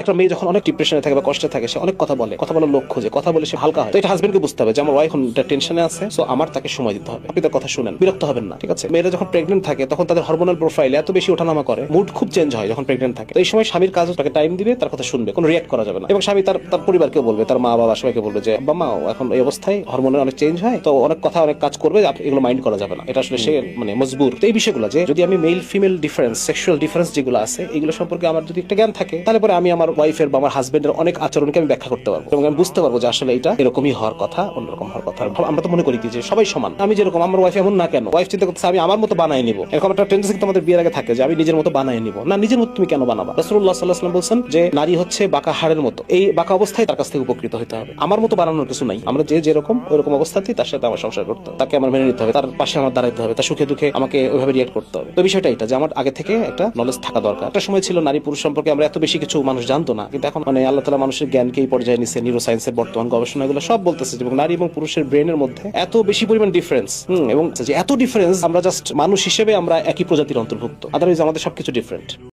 একটা মেয়ে যখন অনেক ডিপ্রেশনে থাকে বা কষ্টে থাকে, সে অনেক কথা বলার লক্ষ্য যে কথা বলে সে হালকা হয়। তো এটা হাজবেন্ডকে বুঝতে হবে যে আমার ওয়াইফ টেনশনে আছে, সো আমার তাকে সময় দিতে হবে। আপনি তার কথা শুনেন, বিরক্ত হবেন না, ঠিক আছে? মেয়েরা যখন প্রেগনেন্ট থাকে তখন তাদের হরমোনাল প্রোফাইল এত বেশি ওঠানামা করে, মুড খুব চেঞ্জ হয় যখন প্রেগনেন্ট থাকে। তো এই সময় স্বামীর কাজ তাকে টাইম দিবে, তার কথা শুনবে, কোনো রিয়াক্ট করা যাবে না। এবং স্বামী তার পরিবারকেও বলবে, তার মা বাবা সবাইকে বলবে যে বাবা মা এখন এই অবস্থায় হরমোনের অনেক চেঞ্জ হয়, তো অনেক কথা অনেক কাজ করবে, এগুলো মাইন্ড করা যাবে না। এটা আসলে সে মানে মজবুর। তো এই বিষয়গুলো যে যদি আমি male female difference, sexual difference যেগুলো আছে এগুলো সম্পর্কে আমার যদি একটা জ্ঞান থাকে, তাহলে পরে আমি আমার ওয়াইফের বা আমার হাজবেন্ডের অনেক আচরণকে আমি ব্যাখ্যা করতে পারবো এবং আমি বুঝতে পারবো যে আসলে এটা এরকমই হওয়ার কথা, অন্যরকম হওয়ার কথা। আমরা তো মনে করি কি যে সবাই সমান, আমি যেরকম আমার ওয়াইফ এমন না কেন? ওয়াইফ চিন্তা করতেছে আমি আমার মতো বানায় নিব, এরকম একটা টেন্ডেন্সি কিন্তু আমাদের বিয়ের আগে থাকে যে আমি নিজের মতো বানায় নিব। না, নিজের মতো তুমি কেন বানাবা? রাসূলুল্লাহ সাল্লাল্লাহু আলাইহি ওয়াসাল্লাম বলছেন যে নারী হচ্ছে বাঁকা হাড়ের মতো, এই বাঁকা অবস্থায় তার কাছ থেকে উপকৃত হতে হবে। আমার মতো বানানোর কিছু নাই, আমরা যে যেরকম ওইরকম অবস্থাতেই তার সাথে আমার সংসার করতে হবে, তাকে আমার মেনে নিতে হবে, তার পাশে আমার দাঁড়াইতে হবে, তার সুখে দুঃখে আমাকে ওইভাবে রিয়েক্ট করতে হবে। তো বিষয়টা এটা যে আমার আগে থেকে একটা নলেজ থাকা দরকার। একটা সময় ছিল নারী পুরুষ সম্পর্কে আমরা এত বেশি কিছু মানুষ জানতো না, কিন্তু এখন মানে আল্লাহ তাআলা মানুষের জ্ঞানকে এই পর্যায়ে নিচ্ছে। নিউরো সায়েন্সের বর্তমান গবেষণাগুলো সব বলতেছে যে নারী এবং পুরুষের ব্রেনের মধ্যে এত বেশি পরিমাণ ডিফারেন্স, এবং যে এত ডিফারেন্স আমরা জাস্ট মানুষ হিসেবে আমরা একই প্রজাতির অন্তর্ভুক্ত, আদারওয়াইজ আমাদের সবকিছু ডিফারেন্ট।